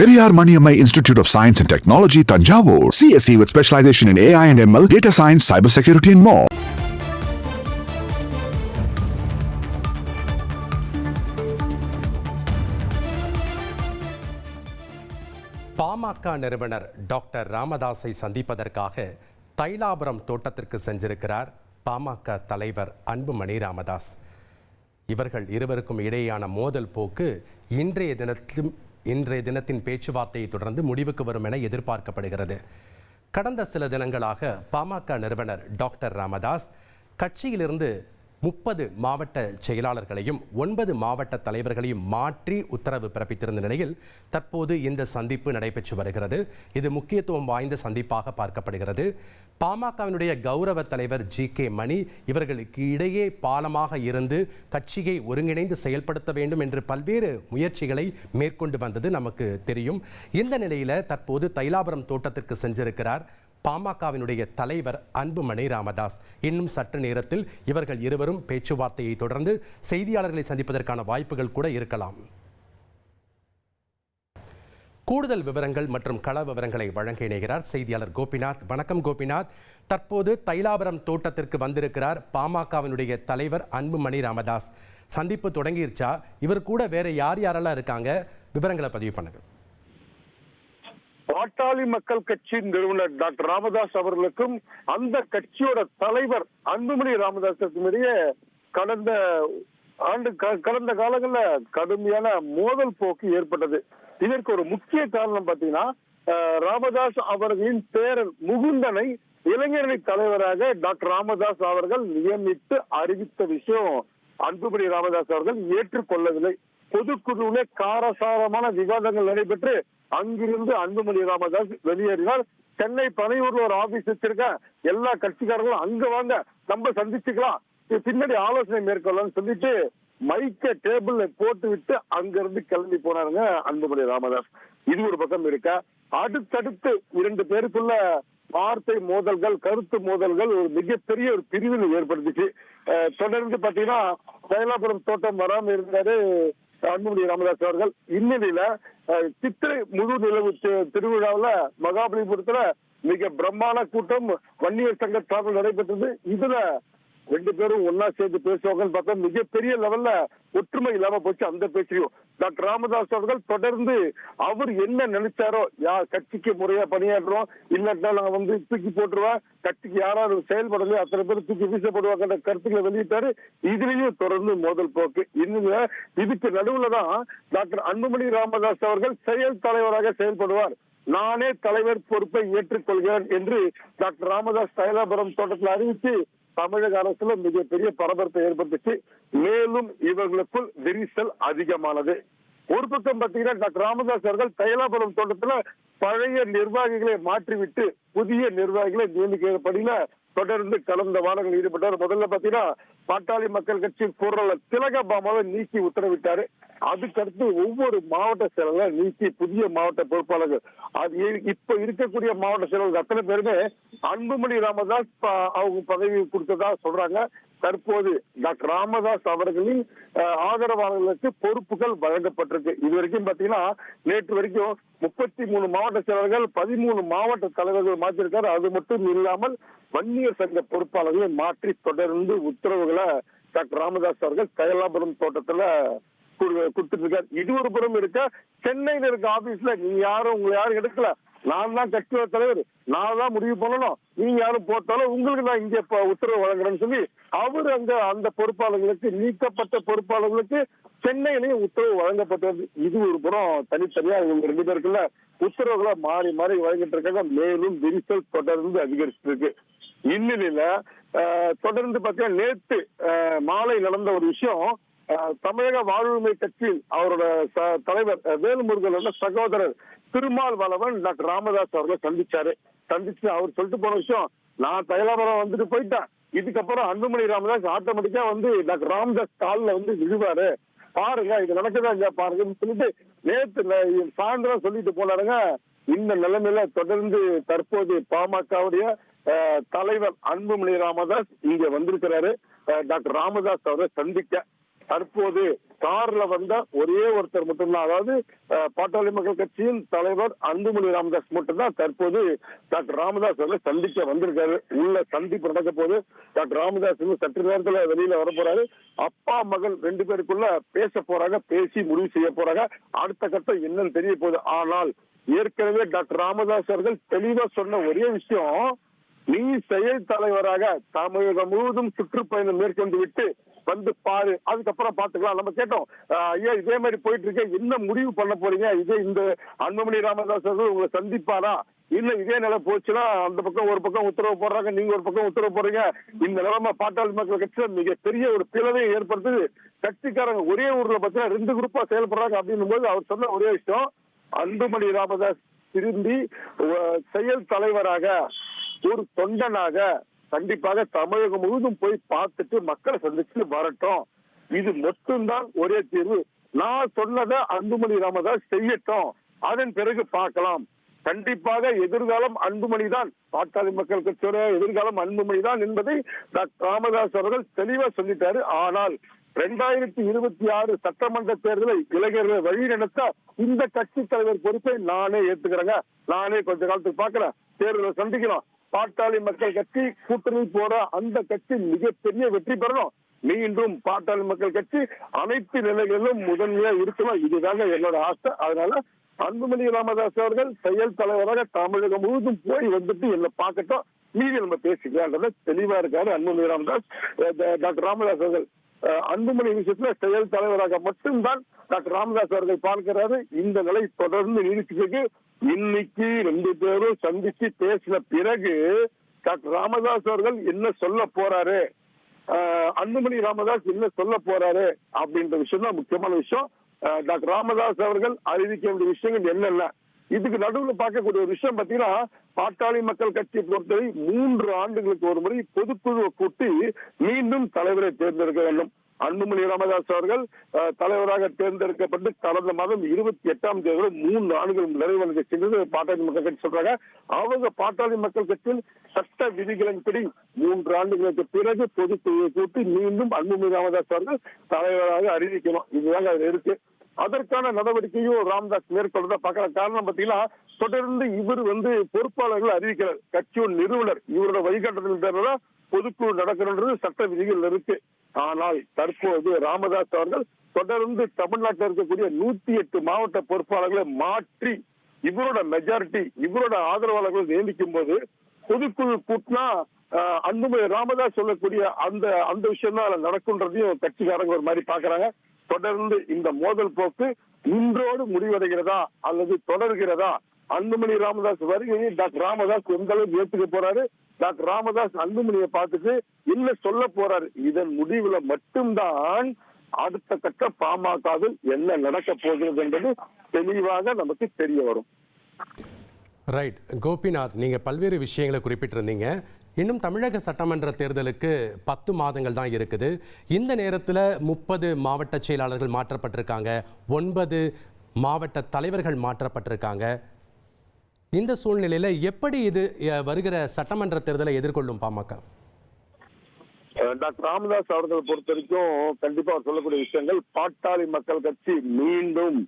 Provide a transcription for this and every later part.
Periyar Maniammai Institute of Science and Technology, Tanjavur. CSE with specialization in AI and ML, data science, cybersecurity and more. PMK நிறுவனர் doctor ராமதாஸை சந்திப்பதற்காக தைலாபுரம் தோட்டத்திற்கு சென்றிருக்கிறார் பாமக தலைவர் அன்புமணி ராமதாஸ். இவர்கள் இருவருக்கும் இடையேயான மோதல் போக்கு இன்றைய தினத்தின் பேச்சுவார்த்தையை தொடர்ந்து முடிவுக்கு வரும் என எதிர்பார்க்கப்படுகிறது. கடந்த சில தினங்களாக பாமக நிறுவனர் டாக்டர் ராமதாஸ் கட்சியிலிருந்து 30 மாவட்ட செயலாளர்களையும் 9 மாவட்ட தலைவர்களையும் மாற்றி உத்தரவு பிறப்பித்திருந்த நிலையில் தற்போது இந்த சந்திப்பு நடைபெற்று வருகிறது. இது முக்கியத்துவம் வாய்ந்த சந்திப்பாக பார்க்கப்படுகிறது. பாமகவினுடைய கௌரவ தலைவர் ஜி.கே. மணி இவர்களுக்கு இடையே பாலமாக இருந்து கட்சியை ஒருங்கிணைந்து செயல்படுத்த வேண்டும் என்று பல்வேறு முயற்சிகளை மேற்கொண்டு வந்தது நமக்கு தெரியும். இந்த நிலையில் தற்போது தைலாபுரம் தோட்டத்திற்கு சென்றிருக்கிறார் பாமகவினுடைய தலைவர் அன்புமணி ராமதாஸ். இன்னும் சற்று நேரத்தில் இவர்கள் இருவரும் பேச்சுவார்த்தையை தொடர்ந்து செய்தியாளர்களை சந்திப்பதற்கான வாய்ப்புகள் கூட இருக்கலாம். கூடுதல் விவரங்கள் மற்றும் கள விவரங்களை வழங்க இணைகிறார் செய்தியாளர் கோபிநாத். வணக்கம் கோபிநாத். தற்போது தைலாபுரம் தோட்டத்திற்கு வந்திருக்கிறார் பாமகவினுடைய தலைவர் அன்புமணி ராமதாஸ். சந்திப்பு தொடங்கிருச்சா? இவர் கூட வேற யாரெல்லாம் இருக்காங்க? விவரங்களை பதிவு பண்ணுங்க. பாட்டாளி மக்கள் கட்சி நிறுவனர் டாக்டர் ராமதாஸ் அவர்களுக்கும் அந்த கட்சியோட தலைவர் அன்புமணி ராமதாஸுக்கும் இடையே கடந்த காலங்களில் கடுமையான மோதல் போக்கு ஏற்பட்டது. இதற்கு ஒரு முக்கிய காரணம் பார்த்தீங்கன்னா, ராமதாஸ் அவர்களின் பேரன் முகுந்தனை இளைஞரணி தலைவராக டாக்டர் ராமதாஸ் அவர்கள் நியமித்து அறிவித்த விஷயம் அன்புமணி ராமதாஸ் அவர்கள் ஏற்றுக்கொள்ளவில்லை. பொதுக்குழுவிலே காரசாரமான விவாதங்கள் நடைபெற்று அங்கிருந்து அன்புமணி ராமதாஸ் வெளியேறினார். சென்னை பனையூர்ல ஒரு ஆபீஸ் வச்சிருக்க, எல்லா கட்சிக்காரர்களும் அங்க வாங்க, நம்ம சந்திச்சுக்கலாம், பின்னாடி ஆலோசனை மேற்கொள்ளலாம் சொல்லிட்டு மைக்க டேபிள்ல போட்டு விட்டு அங்கிருந்து கிளம்பி போனாருங்க அன்புமணி ராமதாஸ். இது ஒரு பக்கம் இருக்க, அடுத்தடுத்து 2 பேருக்குள்ள வார்த்தை மோதல்கள், கருத்து மோதல்கள் ஒரு மிகப்பெரிய ஒரு பிரிவினை ஏற்படுத்திச்சு. தொடர்ந்து பாத்தீங்கன்னா தைலாபுரம் தோட்டம் வராம இருந்தாரு அன்புமணி ராமதாஸ் அவர்கள். இந்நிலையில சித்திரை முழு நிலவு திருவிழாவில் மகாபலிபுரத்துல மிக பிரம்மாண்ட கூட்டம் வன்னியர் சங்க சார்பில் நடைபெற்றது. இதுல 2 பேரும் ஒன்னா சேர்ந்து பேசுவாங்கன்னு பார்த்தா மிகப்பெரிய லெவல்ல ஒற்றுமை இல்லாம போச்சு. அந்த பேச்சையும் டாக்டர் ராமதாஸ் அவர்கள் தொடர்ந்து அவர் என்ன நினைச்சாரோ, கட்சிக்கு முறையா பணியாற்றுறோம், இல்லட்டா நான் தூக்கி போட்டுருவேன், கட்சிக்கு யாராவது செயல்படலையோ அத்தனை பேர் தூக்கி வீசப்படுவாங்க கருத்துக்களை வெளியிட்டாரு. இதுலயும் தொடர்ந்து மோதல் போக்கு. இதுக்கு நடுவுல தான் டாக்டர் அன்புமணி ராமதாஸ் அவர்கள் செயல் தலைவராக செயல்படுவார், நானே தலைவர் பொறுப்பை ஏற்றுக்கொள்கிறேன் என்று டாக்டர் ராமதாஸ் தைலாபுரம் தோட்டத்தில் அறிவித்து தமிழக அரசுல மிகப்பெரிய பரபரப்பை ஏற்படுத்திச்சு. மேலும் இவர்களுக்குள் விரிசல் அதிகமானது. ஒரு பக்கம் பாத்தீங்கன்னா டாக்டர் ராமதாஸ் அவர்கள் தைலாபுரம் தோட்டத்துல பழைய நிர்வாகிகளை மாற்றிவிட்டு புதிய நிர்வாகிகளை நியமிக்கிற படியில தொடர்ந்து கடந்த வாரங்கள் ஈடுபட்டார். முதல்ல பாத்தீங்கன்னா பாட்டாளி மக்கள் கட்சி பொருளாளர் திலகபாமாவை நீக்கி உத்தரவிட்டாரு. அதுக்கடுத்து ஒவ்வொரு மாவட்ட செயலர்களை நீக்கி புதிய மாவட்ட பொறுப்பாளர்கள், அது இப்ப இருக்கக்கூடிய மாவட்ட செயலர்கள் அத்தனை பேருமே அன்புமணி ராமதாஸ் அவங்க பதவி கொடுத்ததா சொல்றாங்க. தற்போது டாக்டர் ராமதாஸ் அவர்களின் ஆதரவாளர்களுக்கு பொறுப்புகள் வழங்கப்பட்டிருக்கு. இது வரைக்கும் பாத்தீங்கன்னா நேற்று வரைக்கும் 33 மாவட்ட செயலர்கள் 13 மாவட்ட தலைவர்கள் மாற்றிருக்காரு. அது மட்டும் இல்லாமல் வன்னியர் சங்க பொறுப்பாளர்களை மாற்றி தொடர்ந்து உத்தரவுகளை டாக்டர் ராமதாஸ் அவர்கள் தைலாபுரம் தோட்டத்துல கொடுத்துட்டு இருக்காரு. இது ஒரு புறம் இருக்க, சென்னையில இருக்க ஆபீஸ்ல உங்களை யாரும் எடுக்கல, நான் தான் கட்சியோட தலைவர், நான் தான் முடிவு பண்ணணும், நீங்க யாரும் போட்டாலும் உங்களுக்கு நான் இங்க உத்தரவு வழங்குறேன்னு சொல்லி அவர் அந்த பொறுப்பாளர்களுக்கு, நீக்கப்பட்ட பொறுப்பாளர்களுக்கு சென்னையிலையும் உத்தரவு வழங்கப்பட்டது. இது ஒரு புறம் தனித்தனியா இவங்க 2 பேருக்குள்ள உத்தரவுகளை மாறி மாறி வழங்கிட்டு இருக்காங்க. மேலும் விரிசல் தொடர்ந்து அதிகரிச்சுட்டு இருக்கு. இந்நிலையில தொடர்ந்து பாத்தீங்கன்னா நேற்று மாலை நடந்த ஒரு விஷயம், தமிழக வாழ்வுரிமை கட்சியில் அவரோட தலைவர் வேலுமுருகனோட சகோதரர் திருமாவளவன் டாக்டர் ராமதாஸ் அவர்களை சந்திச்சு அவர் சொல்லிட்டு போன விஷயம், நான் தைலாபுரம் வந்துட்டு போயிட்டேன், இதுக்கப்புறம் அன்புமணி ராமதாஸ் ஆட்டோமேட்டிக்கா டாக்டர் ராமதாஸ் காலில் விழுவாரு, பாருங்க இது நடக்குதா இல்லையா பாருங்கன்னு சொல்லிட்டு நேற்று சாயந்தரம் சொல்லிட்டு போனாருங்க. இந்த நிலைமையில தொடர்ந்து தற்போது பாமகவுடைய தலைவர் அன்புமணி ராமதாஸ் இங்க வந்திருக்கிறாரு டாக்டர் ராமதாஸ் அவரை சந்திக்க. தற்போது கார்ல வந்த ஒரே ஒருத்தர் மட்டும்தான், அதாவது பாட்டாளி மக்கள் கட்சியின் தலைவர் அன்புமணி ராமதாஸ் மட்டும்தான் தற்போது டாக்டர் ராமதாஸ் அவர்களை சந்திக்க வந்திருக்காரு. உள்ள சந்திப்பு நடக்க போது டாக்டர் ராமதாஸ் சற்று நேரத்துல வெளியில வர போறாரு. அப்பா மகன் 2 பேருக்குள்ள பேச போறாங்க, பேசி முடிவு செய்ய போறாங்க. அடுத்த கட்டம் என்னன்னு தெரிய போகுது. ஆனால் ஏற்கனவே டாக்டர் ராமதாஸ் அவர்கள் தெளிவா சொன்ன ஒரே விஷயம், நீ செயல் தலைவராக தமிழகம் முழுவதும் சுற்றுப்பயணம் மேற்கொண்டு விட்டு வந்து பாரு, அதுக்கப்புறம் பாத்துக்கலாம். நம்ம கேட்டோம், ஐயா இதே மாதிரி போயிட்டு இருக்க, என்ன முடிவு பண்ண போறீங்க? இதே இந்த அன்புமணி ராமதாஸ் அவர்கள் உங்களை சந்திப்பாரா? இல்ல இதே நிலை போச்சுன்னா அந்த பக்கம் ஒரு பக்கம் உத்தரவு போடுறாங்க, நீங்க ஒரு பக்கம் உத்தரவு போடுறீங்க. இந்த நிலைமை பாட்டாளி மக்கள் கட்சியில மிகப்பெரிய ஒரு பிளவை ஏற்படுத்துது. கட்சிக்காரங்க ஒரே ஊர்ல பார்த்தீங்கன்னா 2 குரூப்பா செயல்படுறாங்க. அப்படின்னும் போது அவர் சொன்ன ஒரே விஷயம், அன்புமணி ராமதாஸ் திரும்பி செயல் தலைவராக ஒரு தொண்டனாக கண்டிப்பாக தமிழகம் முழுவதும் போய் பார்த்துட்டு மக்களை சந்திச்சு வரட்டும். இது மட்டும்தான் ஒரே தீர்வு. நான் சொன்னதை அன்புமணி ராமதாஸ் செய்யட்டும், அதன் பிறகு பார்க்கலாம். கண்டிப்பாக எதிர்காலம் அன்புமணி தான், பாட்டாளி மக்கள் கட்சியோட எதிர்காலம் அன்புமணி தான் என்பதை டாக்டர் ராமதாஸ் அவர்கள் தெளிவா சொல்லிட்டாரு. ஆனால் 2026 சட்டமன்ற தேர்தலை இளைஞர்களை வழி நடத்த இந்த கட்சி தலைவர் பொறுப்பை நானே ஏத்துக்கிறேங்க. நானே கொஞ்ச காலத்துக்கு பாக்குறேன், தேர்தலை சந்திக்கலாம். பாட்டாளி மக்கள் கட்சி கூட்டணி போற அந்த கட்சி மிகப்பெரிய வெற்றி பெறணும். மீண்டும் பாட்டாளி மக்கள் கட்சி அனைத்து நிலைகளிலும் முதன்மையா இருக்கணும். இதுதாங்க என்னோட ஆசை. அதனால அன்புமணி ராமதாஸ் அவர்கள் செயல் தலைவராக தமிழகம் முழுவதும் போய் வந்துட்டு என்ன பார்க்கட்டும், மீதி நம்ம பேசிக்கலாம்ன்றத தெளிவா இருக்காரு அன்புமணி ராமதாஸ். டாக்டர் ராமதாஸ் அவர்கள் அன்புமணி விஷயத்துல செயல் தலைவராக மட்டும்தான் டாக்டர் ராமதாஸ் அவர்கள் பார்க்கிறாரு. இந்த நிலை தொடர்ந்து நீடிச்சிருக்கு. இன்னைக்கு 2 பேரும் சந்திச்சு பேசின பிறகு டாக்டர் ராமதாஸ் அவர்கள் என்ன சொல்ல போறாரு, அன்புமணி ராமதாஸ் என்ன சொல்ல போறாரு அப்படின்ற விஷயம் தான் முக்கியமான விஷயம். டாக்டர் ராமதாஸ் அவர்கள் அறிவிக்க வேண்டிய விஷயங்கள் என்னென்ன, இதுக்கு நடுவில் பார்க்கக்கூடிய ஒரு விஷயம் பார்த்தீங்கன்னா, பாட்டாளி மக்கள் கட்சியை பொறுத்தவரை 3 ஆண்டுகளுக்கு ஒரு முறை பொதுக்குழுவை கூட்டி மீண்டும் தலைவரை தேர்ந்தெடுக்க வேண்டும். அன்புமணி ராமதாஸ் அவர்கள் தலைவராக தேர்ந்தெடுக்கப்பட்டு கடந்த மாதம் 28ஆம் தேதி 3 ஆண்டுகள் நிறைவடைந்து சென்றது பாட்டாளி மக்கள் கட்சி சொல்றாங்க. அவங்க பாட்டாளி மக்கள் கட்சியில் சட்ட விதிகளின்படி 3 ஆண்டுகளுக்கு பிறகு பொதுக்குழுவை கூட்டி மீண்டும் அன்புமணி ராமதாஸ் அவர்கள் தலைவராக அறிவிக்கணும். இதுதாங்க அது இருக்கு. அதற்கான நடவடிக்கையும் ராமதாஸ் மேற்கொள்ளத பார்க்கிற காரணம் பார்த்தீங்கன்னா, தொடர்ந்து இவர் பொறுப்பாளர்கள் அறிவிக்கிறார். கட்சியின் நிறுவனர் இவரோட வழிகாட்டுதல் பேர்தான் பொதுக்குழு நடக்கிறது சட்ட விதிகள் இருக்கு. ஆனால் தற்போது ராமதாஸ் அவர்கள் தொடர்ந்து தமிழ்நாட்டில் இருக்கக்கூடிய 108 மாவட்ட பொறுப்பாளர்களை மாற்றி இவரோட மெஜாரிட்டி இவரோட ஆதரவாளர்கள் நியமிக்கும் போது பொதுக்குழு கூட்டினா அன்புமணி ராமதாஸ் சொல்லக்கூடிய அந்த விஷயம் தான் நடக்கும்ன்றதையும் கட்சிக்காரங்க ஒரு மாதிரி பாக்குறாங்க. தொடர்ந்து இந்த மோதல் போக்கு இன்றோடு முடிவடைகிறதா அல்லது தொடர்கிறதா? அன்புமணி ராமதாஸ் வருகையை டாக்டர் ராமதாஸ் எந்த அளவுக்கு ஏற்றுக்க போறாரு, டாக்டர் ராமதாஸ் அன்புமணியை பார்த்துட்டு என்ன சொல்ல போறாரு, இதன் முடிவுல மட்டும்தான் அடுத்த கட்ட பாமகவில் என்ன நடக்க போகிறது என்பது தெளிவாக நமக்கு தெரிய வரும். ரைட் கோபிநாத், நீங்க பல்வேறு விஷயங்களை குறிப்பிட்டிருந்தீங்க. இன்னும் தமிழக சட்டமன்ற தேர்தலுக்கு 10 மாதங்கள் தான் இருக்குது. இந்த நேரத்தில் 30 மாவட்ட செயலாளர்கள் மாற்றப்பட்டிருக்காங்க, 9 மாவட்ட தலைவர்கள் மாற்றப்பட்டிருக்காங்க. இந்த சூழ்நிலையில எப்படி இது வருகிற சட்டமன்ற தேர்தலை எதிர்கொள்ளும் பாமக? டாக்டர் ராமதாஸ் அவர்களை பொறுத்த வரைக்கும் கண்டிப்பா அவர் சொல்லக்கூடிய விஷயங்கள், பாட்டாளி மக்கள் கட்சி மீண்டும்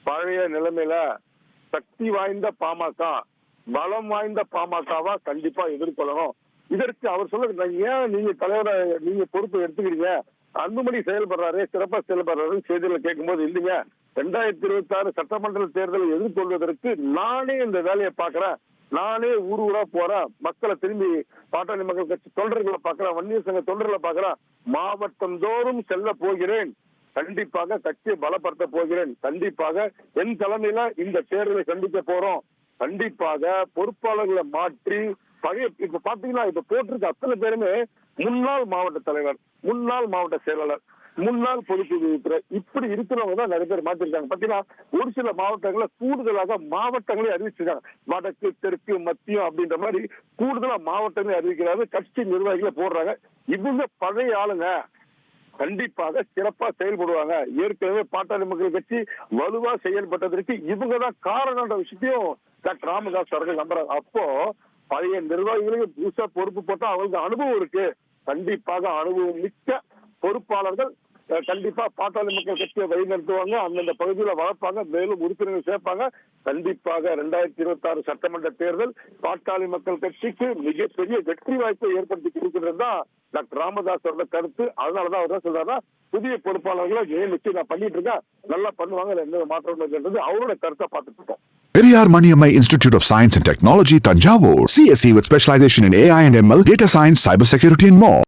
பழைய நிலைமையில சக்தி வாய்ந்த பாமக, பலம் வாய்ந்த பாமகவா கண்டிப்பா எதிர்கொள்ளணும். இதற்கு அவர் சொல்ல, ஏன் நீங்க தலைவரை நீங்க பொறுப்பு எடுத்துக்கிறீங்க, அன்புமணி செயல்படுறாரு சிறப்பா செயல்படுறாரு செய்திகளை கேட்கும்போது, இல்லைங்க 2026 சட்டமன்ற தேர்தலை எதிர்கொள்வதற்கு நானே இந்த வேலையை பாக்குறேன், நானே ஊரா போறேன், மக்களை திரும்பி பாட்டாளி மக்கள் கட்சி தொண்டர்களை பாக்குறேன், வன்னியர் சங்க தொண்டர்களை பாக்குறேன், மாவட்டம் தோறும் செல்ல போகிறேன், கண்டிப்பாக கட்சியை பலப்படுத்த போகிறேன், கண்டிப்பாக என் தலைமையில இந்த தேர்தலை சந்திக்க போறோம், கண்டிப்பாக பொறுப்பாளர்களை மாற்றி பழைய இப்ப பாத்தீங்கன்னா இப்ப போட்டிருக்க அத்தனை பேருமே முன்னாள் மாவட்ட தலைவர், முன்னாள் மாவட்ட செயலாளர், முன்னாள் பொதுக்குழு உறுப்பினர், இப்படி இருக்கிறவங்க தான் நிறைய பேர் மாத்திருக்காங்க. பாத்தீங்கன்னா ஒரு சில மாவட்டங்களை கூடுதலாக மாவட்டங்களே அறிவிச்சிருக்காங்க, வடக்கு தெற்கு மத்தியம் அப்படின்ற மாதிரி கூடுதலா மாவட்டங்களே அறிவிக்கிறாரு, கட்சி நிர்வாகிகளை போடுறாங்க. இவங்க பழைய ஆளுங்க, கண்டிப்பாக சிறப்பா செயல்படுவாங்க. ஏற்கனவே பாட்டாளி மக்கள் கட்சி வலுவா செயல்பட்டதற்கு இவங்க தான் காரணம்ன்ற விஷயத்தையும் டாக்டர் ராமதாஸ் அவர்கள் நம்புறாங்க. அப்போ பழைய நிர்வாகிகளுக்கு புதுசா பொறுப்பு போட்டா அவங்களுக்கு அனுபவம் இருக்கு, கண்டிப்பாக அனுபவம் மிக்க பொறுப்பாளர்கள் கண்டிப்பா பாட்டாளி மக்கள் கட்சியை வழிநடத்துவாங்க, அந்தந்த பகுதியில வளர்ப்பாங்க, மேலும் உறுப்பினர்கள் சேர்ப்பாங்க. கண்டிப்பாக 2026 சட்டமன்ற தேர்தல் பாட்டாளி மக்கள் கட்சிக்கு மிகப்பெரிய வெற்றி வாய்ப்பை ஏற்படுத்தி கொடுக்கிறது தான் டாக்டர் ராமதாஸ் அவரோட கருத்து. அதனாலதான் அவர் தான் சொல்றாருன்னா, புதிய பொறுப்பாளர்களை நியமிச்சு நான் பண்ணிட்டு இருக்கேன், நல்லா பண்ணுவாங்க, எந்த மாற்றம் இல்லைன்றது அவரோட கருத்தை பார்த்துட்டு இருக்கோம். Periyar Maniammai Institute of Science and Technology, Tanjavur. CSE with specialization in AI and ML, data science, cybersecurity and more.